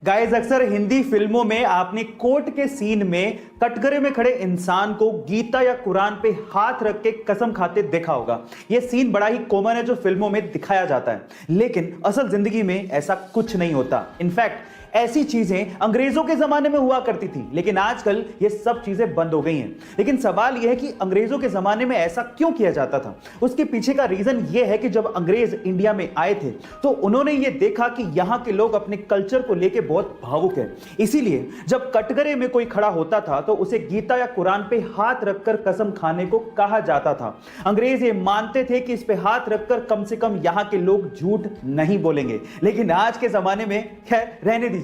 Guys, अक्सर हिंदी फिल्मों में आपने कोर्ट के सीन में कटघरे में खड़े इंसान को गीता या कुरान पे हाथ रख के कसम खाते देखा होगा। यह सीन बड़ा ही कॉमन है जो फिल्मों में दिखाया जाता है, लेकिन असल जिंदगी में ऐसा कुछ नहीं होता। इनफैक्ट ऐसी चीजें अंग्रेजों के जमाने में हुआ करती थी, लेकिन आजकल ये सब चीजें बंद हो गई हैं। लेकिन सवाल यह है कि अंग्रेजों के जमाने में ऐसा क्यों किया जाता था। उसके पीछे का रीजन यह है कि जब अंग्रेज इंडिया में आए थे तो उन्होंने ये देखा कि यहां के लोग अपने कल्चर को लेकर बहुत भावुक है। इसीलिए जब कटघरे में कोई खड़ा होता था तो उसे गीता या कुरान पे हाथ रखकर कसम खाने को कहा जाता था। अंग्रेज ये मानते थे कि इस पे हाथ रखकर कम से कम यहां के लोग झूठ नहीं बोलेंगे। लेकिन आज के जमाने में खैर रहने दीजिए।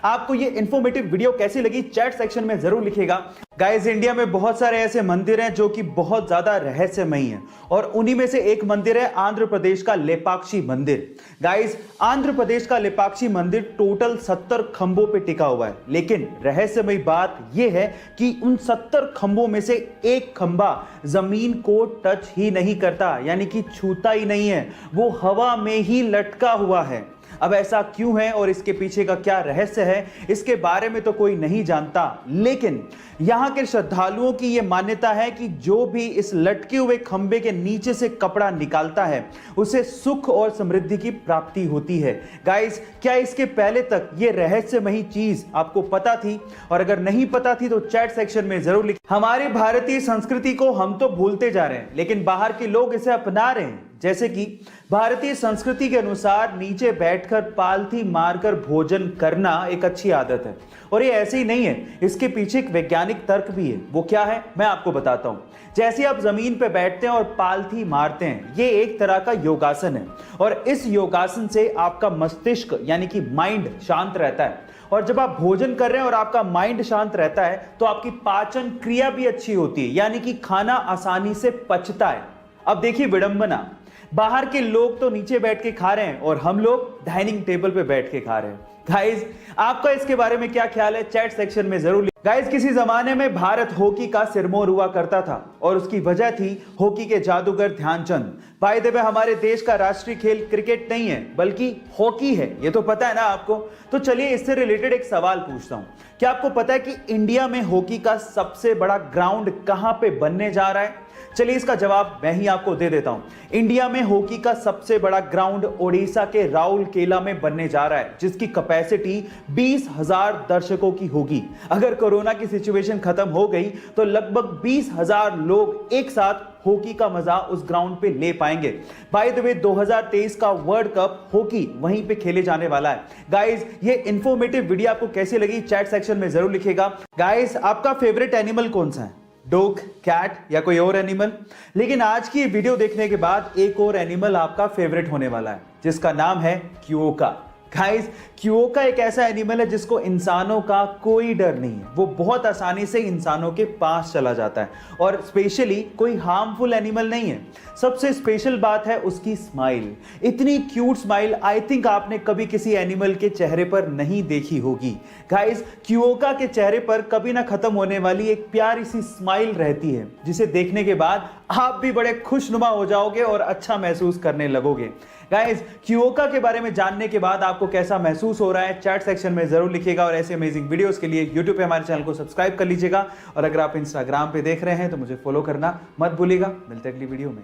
आपको ये इंफॉर्मेटिव वीडियो कैसी लगी चैट सेक्शन में जरूर लिखिएगा। गाइस, इंडिया में बहुत सारे ऐसे मंदिर हैं जो कि बहुत ज्यादा रहस्यमयी हैं, और उन्हीं में से एक मंदिर है आंध्र प्रदेश का लेपाक्षी मंदिर। गाइस, आंध्र प्रदेश का लेपाक्षी मंदिर टोटल 70 खंभों पे टिका हुआ है, लेकिन रहस्यमयी बात यह है कि उन 70 खंभों में से एक खंभा जमीन को टच ही नहीं करता, यानी कि छूता ही नहीं है, वो हवा में ही लटका हुआ है। अब ऐसा क्यों है और इसके पीछे का क्या रहस्य है, इसके बारे में तो कोई नहीं जानता, लेकिन यहां के श्रद्धालुओं की यह मान्यता है कि जो भी इस लटके हुए खंबे के नीचे से कपड़ा निकालता है उसे सुख और समृद्धि की प्राप्ति होती है। गाइस, क्या इसके पहले तक यह रहस्यमयी चीज आपको पता थी? और अगर नहीं पता थी तो चैट सेक्शन में जरूर लिखें। हमारी भारतीय संस्कृति को हम तो भूलते जा रहे हैं, लेकिन बाहर के लोग इसे अपना रहे हैं। जैसे कि भारतीय संस्कृति के अनुसार नीचे बैठकर पालथी मारकर भोजन करना एक अच्छी आदत है, और ये ऐसे ही नहीं है, इसके पीछे एक वैज्ञानिक तर्क भी है। वो क्या है मैं आपको बताता हूं। जैसे आप जमीन पे बैठते हैं और पालथी मारते हैं, ये एक तरह का योगासन है, और इस योगासन से आपका मस्तिष्क यानी कि माइंड शांत रहता है। और जब आप भोजन कर रहे हैं और आपका माइंड शांत रहता है तो आपकी पाचन क्रिया भी अच्छी होती है, यानी कि खाना आसानी से पचता है। अब देखिए विडंबना, बाहर के लोग तो नीचे बैठ के खा रहे हैं और हम लोग डाइनिंग टेबल पे बैठ के खा रहे हैं। गाइस, आपका इसके बारे में क्या ख्याल है चैट सेक्शन में जरूर। गाइस, किसी जमाने में भारत हॉकी का सिरमौर हुआ करता था, और उसकी वजह थी हॉकी के जादूगर ध्यानचंद। बाय द वे, हमारे देश का राष्ट्रीय खेल क्रिकेट नहीं है बल्कि हॉकी है, ये तो पता है ना आपको। तो चलिए इससे रिलेटेड एक सवाल पूछता हूं। क्या आपको पता है कि इंडिया में हॉकी का सबसे बड़ा ग्राउंड कहां पे बनने जा रहा है? चलिए इसका जवाब मैं ही आपको दे देता हूं। इंडिया में हॉकी का सबसे बड़ा ग्राउंड ओडिशा के राउरकेला में बनने जा रहा है, जिसकी कैपेसिटी 20,000 दर्शकों की होगी। अगर कोरोना की सिचुएशन खत्म हो गई तो लगभग 20,000 लोग एक साथ हॉकी का मजा उस ग्राउंड पे ले पाएंगे। बाय द वे, 2023 का वर्ल्ड कप हॉकी वहीं पे खेले जाने वाला है। गाइस, ये इंफॉर्मेटिव वीडियो आपको कैसी लगी चैट सेक्शन में जरूर लिखिएगा। गाइस, आपका फेवरेट एनिमल कौन सा है? डॉग, कैट या कोई और एनिमल? लेकिन आज की वीडियो देखने के बाद एक और एनिमल आपका फेवरेट होने वाला है, जिसका नाम है क्योका। गाइस, क्योका एक ऐसा एनिमल है जिसको इंसानों का कोई डर नहीं है। वो बहुत आसानी से इंसानों के पास चला जाता है, और स्पेशली कोई हार्मफुल एनिमल नहीं है। सबसे स्पेशल बात है उसकी स्माइल। इतनी क्यूट स्माइल आई थिंक आपने कभी किसी एनिमल के चेहरे पर नहीं देखी होगी। गाइस, क्योका के चेहरे पर कभी ना खत्म होने वाली एक प्यारी सी स्माइल रहती है, जिसे देखने के बाद आप भी बड़े खुशनुमा हो जाओगे और अच्छा महसूस करने लगोगे। गाइस, क्योका के बारे में जानने के बाद आपको कैसा महसूस हो रहा है चैट सेक्शन में जरूर लिखिएगा, और ऐसे अमेजिंग वीडियोस के लिए YouTube पे हमारे चैनल को सब्सक्राइब कर लीजिएगा, और अगर आप इंस्टाग्राम पे देख रहे हैं तो मुझे फॉलो करना मत भूलिएगा। मिलते हैं अगली वीडियो में।